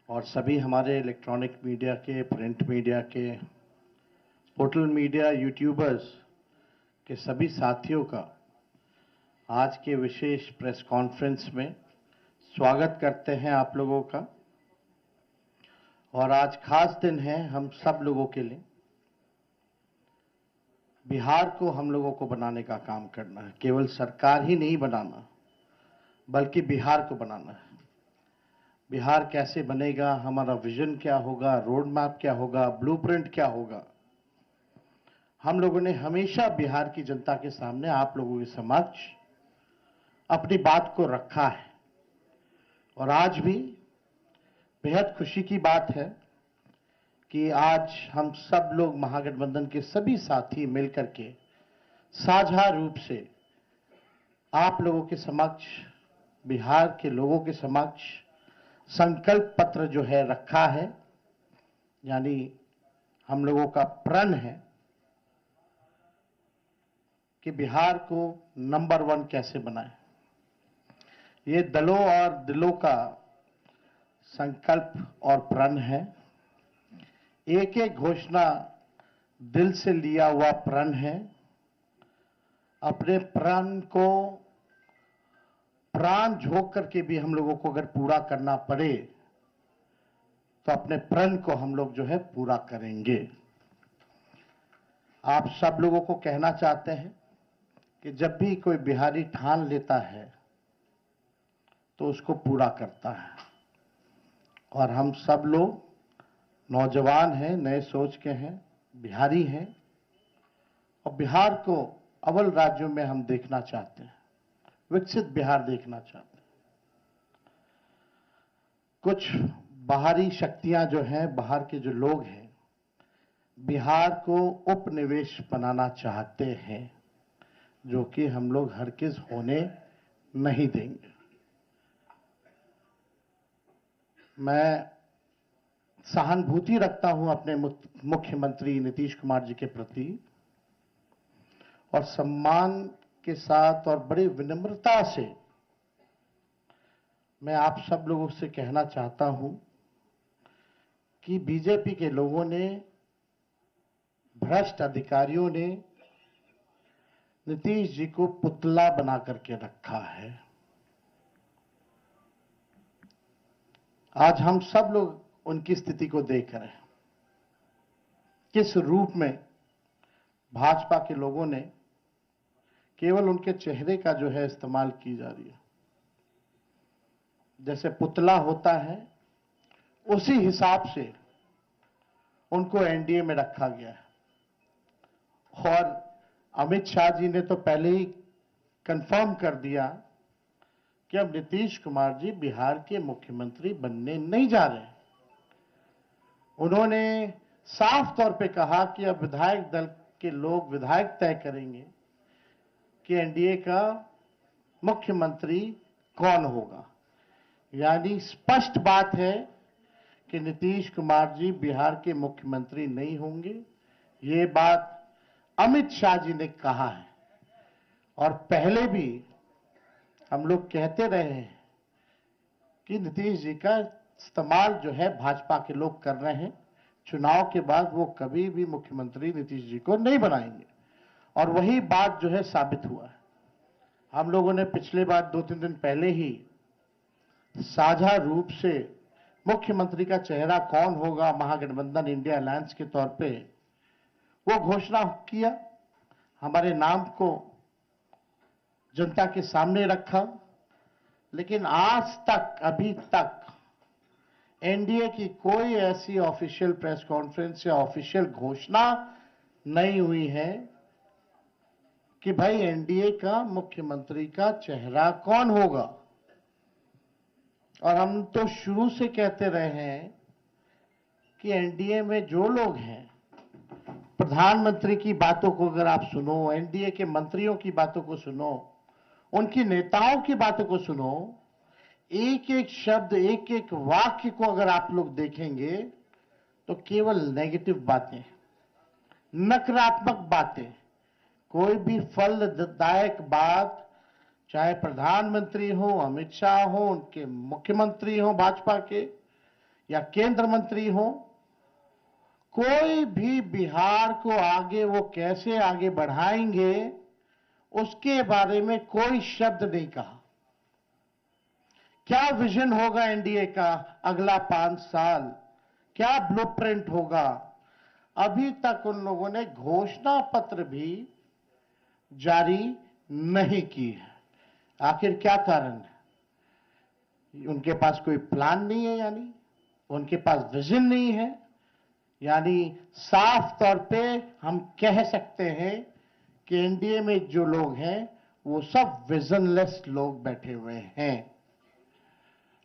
और सभी हमारे इलेक्ट्रॉनिक मीडिया के, प्रिंट मीडिया के, पोर्टल मीडिया, यूट्यूबर्स के सभी साथियों का आज के विशेष प्रेस कॉन्फ्रेंस में स्वागत करते हैं आप लोगों का। और आज खास दिन है हम सब लोगों के लिए। बिहार को हम लोगों को बनाने का काम करना है, केवल सरकार ही नहीं बनाना बल्कि बिहार को बनाना है। बिहार कैसे बनेगा, हमारा विजन क्या होगा, रोड मैप क्या होगा, ब्लूप्रिंट क्या होगा, हम लोगों ने हमेशा बिहार की जनता के सामने, आप लोगों के समक्ष अपनी बात को रखा है। और आज भी बेहद खुशी की बात है कि आज हम सब लोग महागठबंधन के सभी साथी मिलकर के साझा रूप से आप लोगों के समक्ष, बिहार के लोगों के समक्ष संकल्प पत्र जो है रखा है। यानी हम लोगों का प्रण है कि बिहार को नंबर 1 कैसे बनाए। ये दलों और दिलों का संकल्प और प्रण है। एक एक घोषणा दिल से लिया हुआ प्रण है। अपने प्रण को प्राण झोंक करके भी हम लोगों को अगर पूरा करना पड़े तो अपने प्रण को हम लोग जो है पूरा करेंगे। आप सब लोगों को कहना चाहते हैं कि जब भी कोई बिहारी ठान लेता है तो उसको पूरा करता है। और हम सब लोग नौजवान हैं, नए सोच के हैं, बिहारी हैं और बिहार को अव्वल राज्यों में हम देखना चाहते हैं, विकसित बिहार देखना चाहते हैं। कुछ बाहरी शक्तियां जो हैं, बाहर के जो लोग हैं, बिहार को उपनिवेश बनाना चाहते हैं, जो कि हम लोग हरगिज होने नहीं देंगे। मैं सहानुभूति रखता हूं अपने मुख्यमंत्री नीतीश कुमार जी के प्रति और सम्मान के साथ और बड़ी विनम्रता से मैं आप सब लोगों से कहना चाहता हूं कि बीजेपी के लोगों ने, भ्रष्ट अधिकारियों ने नीतीश जी को पुतला बना करके रखा है। आज हम सब लोग उनकी स्थिति को देख रहे हैं, किस रूप में भाजपा के लोगों ने केवल उनके चेहरे का जो है इस्तेमाल की जा रही है। जैसे पुतला होता है उसी हिसाब से उनको एनडीए में रखा गया है। और अमित शाह जी ने तो पहले ही कंफर्म कर दिया कि अब नीतीश कुमार जी बिहार के मुख्यमंत्री बनने नहीं जा रहे। उन्होंने साफ तौर पे कहा कि अब विधायक दल के लोग, विधायक तय करेंगे कि एनडीए का मुख्यमंत्री कौन होगा। यानी स्पष्ट बात है कि नीतीश कुमार जी बिहार के मुख्यमंत्री नहीं होंगे। ये बात अमित शाह जी ने कहा है और पहले भी हम लोग कहते रहे हैं कि नीतीश जी का इस्तेमाल जो है भाजपा के लोग कर रहे हैं। चुनाव के बाद वो कभी भी मुख्यमंत्री नीतीश जी को नहीं बनाएंगे और वही बात जो है साबित हुआ है। हम लोगों ने पिछले बार 2-3 दिन पहले ही साझा रूप से मुख्यमंत्री का चेहरा कौन होगा महागठबंधन इंडिया अलायंस के तौर पे वो घोषणा किया, हमारे नाम को जनता के सामने रखा। लेकिन आज तक, अभी तक एनडीए की कोई ऐसी ऑफिशियल प्रेस कॉन्फ्रेंस या ऑफिशियल घोषणा नहीं हुई है कि भाई एनडीए का मुख्यमंत्री का चेहरा कौन होगा। और हम तो शुरू से कहते रहे हैं कि एनडीए में जो लोग हैं, प्रधानमंत्री की बातों को अगर आप सुनो, एनडीए के मंत्रियों की बातों को सुनो, उनकी नेताओं की बातों को सुनो, एक एक शब्द, एक एक वाक्य को अगर आप लोग देखेंगे तो केवल नेगेटिव बातें, नकारात्मक बातें, कोई भी फलदायक बात, चाहे प्रधानमंत्री हो, अमित शाह हो, उनके मुख्यमंत्री हो भाजपा के, या केंद्र मंत्री हो, कोई भी बिहार को आगे वो कैसे आगे बढ़ाएंगे उसके बारे में कोई शब्द नहीं कहा। क्या विजन होगा एनडीए का अगला 5 साल, क्या ब्लूप्रिंट होगा, अभी तक उन लोगों ने घोषणा पत्र भी जारी नहीं की है। आखिर क्या कारण है? उनके पास कोई प्लान नहीं है, यानी उनके पास विजन नहीं है। यानी साफ तौर पे हम कह सकते हैं कि एनडीए में जो लोग हैं वो सब विजनलेस लोग बैठे हुए हैं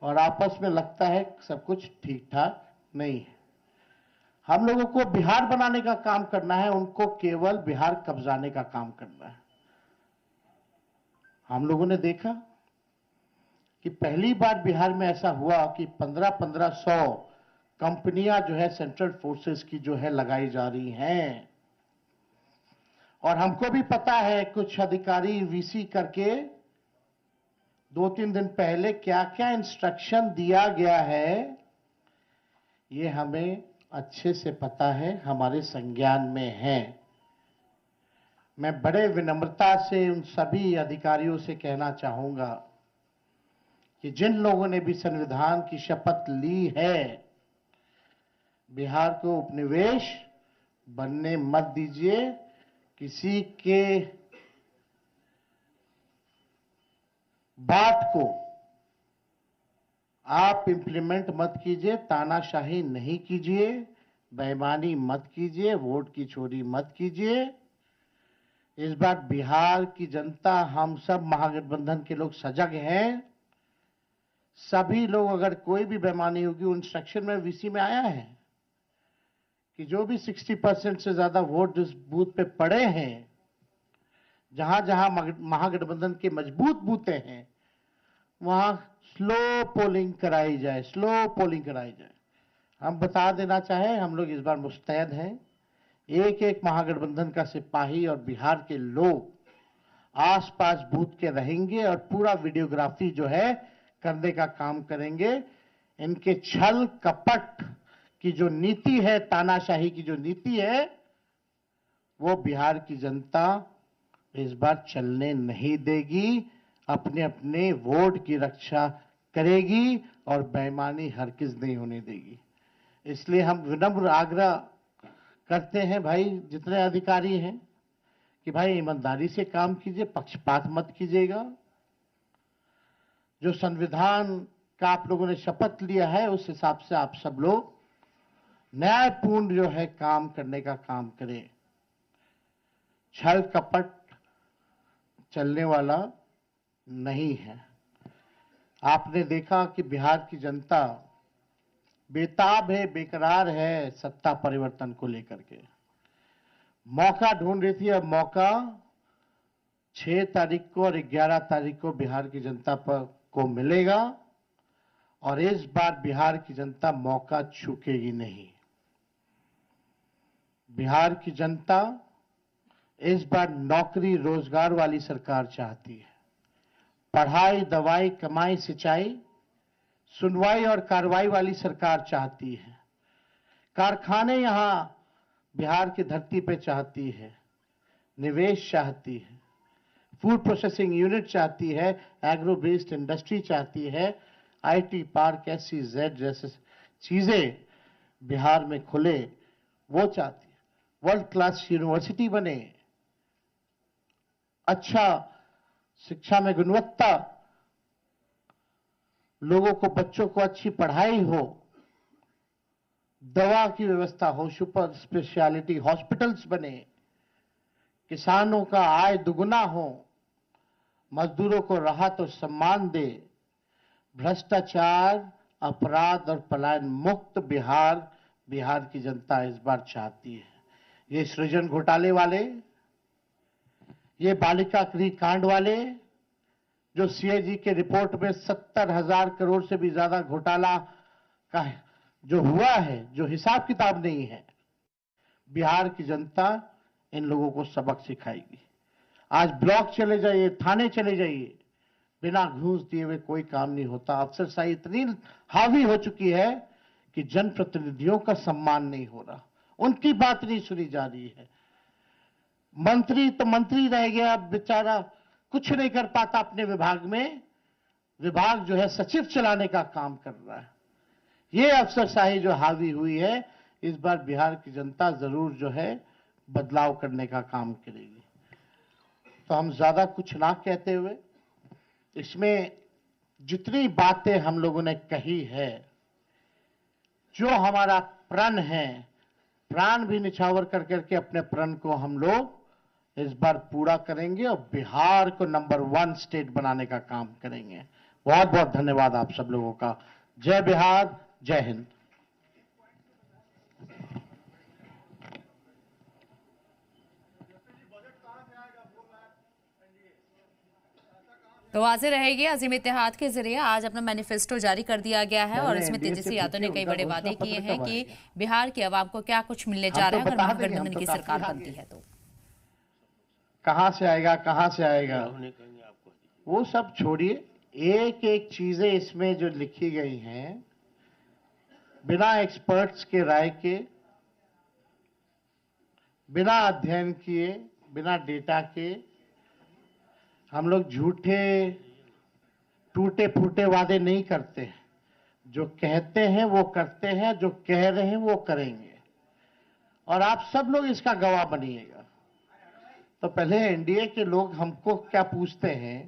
और आपस में लगता है सब कुछ ठीक ठाक नहीं है। हम लोगों को बिहार बनाने का काम करना है, उनको केवल बिहार कब्जाने का काम करना है। हम लोगों ने देखा कि पहली बार बिहार में ऐसा हुआ कि 1500 कंपनियां जो है सेंट्रल फोर्सेस की जो है लगाई जा रही हैं। और हमको भी पता है कुछ अधिकारी वीसी करके 2-3 दिन पहले क्या क्या इंस्ट्रक्शन दिया गया है, ये हमें अच्छे से पता है, हमारे संज्ञान में है। मैं बड़े विनम्रता से उन सभी अधिकारियों से कहना चाहूंगा कि जिन लोगों ने भी संविधान की शपथ ली है, बिहार को उपनिवेश बनने मत दीजिए। किसी के बात को आप इंप्लीमेंट मत कीजिए, तानाशाही नहीं कीजिए, बेईमानी मत कीजिए, वोट की चोरी मत कीजिए। इस बार बिहार की जनता, हम सब महागठबंधन के लोग सजग हैं। सभी लोग, अगर कोई भी बेईमानी होगी, उन सेक्शन में वीसी में आया है कि जो भी 60% से ज्यादा वोट जिस बूथ पे पड़े हैं, जहां जहां महागठबंधन के मजबूत बूथें हैं, वहां स्लो पोलिंग कराई जाए, स्लो पोलिंग कराई जाए। हम बता देना चाहें, हम लोग इस बार मुस्तैद हैं। एक एक महागठबंधन का सिपाही और बिहार के लोग आसपास बूथ के रहेंगे और पूरा वीडियोग्राफी जो है करने का काम करेंगे। इनके छल कपट की जो नीति है, तानाशाही की जो नीति है, वो बिहार की जनता इस बार चलने नहीं देगी। अपने अपने वोट की रक्षा करेगी और बेईमानी हरगिज नहीं होने देगी। इसलिए हम विनम्र आग्रह करते हैं भाई, जितने अधिकारी हैं, कि भाई ईमानदारी से काम कीजिए, पक्षपात मत कीजिएगा। जो संविधान का आप लोगों ने शपथ लिया है, उस हिसाब से आप सब लोग न्यायपूर्ण जो है काम करने का काम करें। छल कपट चलने वाला नहीं है। आपने देखा कि बिहार की जनता बेताब है, बेकरार है सत्ता परिवर्तन को लेकर के। मौका ढूंढ रही थी, अब मौका 6 तारीख को और 11 तारीख को बिहार की जनता को मिलेगा और इस बार बिहार की जनता मौका चूकेगी नहीं। बिहार की जनता इस बार नौकरी रोजगार वाली सरकार चाहती है। पढ़ाई, दवाई, कमाई, सिंचाई, सुनवाई और कार्रवाई वाली सरकार चाहती है। कारखाने यहां बिहार की धरती पे चाहती है, निवेश चाहती है, फूड प्रोसेसिंग यूनिट चाहती है, एग्रो बेस्ड इंडस्ट्री चाहती है, आईटी पार्क, SEZ जैसे चीजें बिहार में खुले, वो चाहती है। वर्ल्ड क्लास यूनिवर्सिटी बने, अच्छा शिक्षा में गुणवत्ता, लोगों को, बच्चों को अच्छी पढ़ाई हो, दवा की व्यवस्था हो, सुपर स्पेशलिटी हॉस्पिटल्स बने, किसानों का आय दुगुना हो, मजदूरों को राहत और सम्मान दे, भ्रष्टाचार, अपराध और पलायन मुक्त बिहार की जनता इस बार चाहती है। ये सृजन घोटाले वाले, ये बालिका गृह कांड वाले, जो CAG के रिपोर्ट में 70,000 करोड़ से भी ज्यादा घोटाला का जो हुआ है, जो हिसाब किताब नहीं है, बिहार की जनता इन लोगों को सबक सिखाएगी। आज ब्लॉक चले जाइए, थाने चले जाइए, बिना घूस दिए हुए कोई काम नहीं होता। अफसरशाही इतनी हावी हो चुकी है कि जनप्रतिनिधियों का सम्मान नहीं हो रहा, उनकी बात नहीं सुनी जा रही है। मंत्री तो मंत्री रह गया, बेचारा कुछ नहीं कर पाता अपने विभाग में, विभाग जो है सचिव चलाने का काम कर रहा है। ये अफसरशाही जो हावी हुई है, इस बार बिहार की जनता जरूर जो है बदलाव करने का काम करेगी। तो हम ज्यादा कुछ ना कहते हुए, इसमें जितनी बातें हम लोगों ने कही है, जो हमारा प्रण है, प्राण भी निछावर कर करके अपने प्रण को हम लोग इस बार पूरा करेंगे और बिहार को नंबर 1 स्टेट बनाने का काम करेंगे। बहुत बहुत धन्यवाद आप सब लोगों का। जय बिहार, जय हिंद। तो वाज़ेह रहेगी, अजीम इत्तेहाद के जरिए आज अपना मैनिफेस्टो जारी कर दिया गया है और इसमें तेजस्वी यादव ने कई बड़े वादे किए हैं कि बिहार के अवाम को क्या कुछ मिलने जा रहा है अगर महागठबंधन की सरकार बनती है तो। कहां से आएगा, कहां से आएगा, वो सब छोड़िए। एक एक चीजें इसमें जो लिखी गई हैं, बिना एक्सपर्ट्स के राय के, बिना अध्ययन किए, बिना डेटा के हम लोग झूठे टूटे फूटे वादे नहीं करते हैं। जो कहते हैं वो करते हैं, जो कह रहे हैं वो करेंगे, और आप सब लोग इसका गवाह बनिएगा। तो पहले एनडीए के लोग हमको क्या पूछते हैं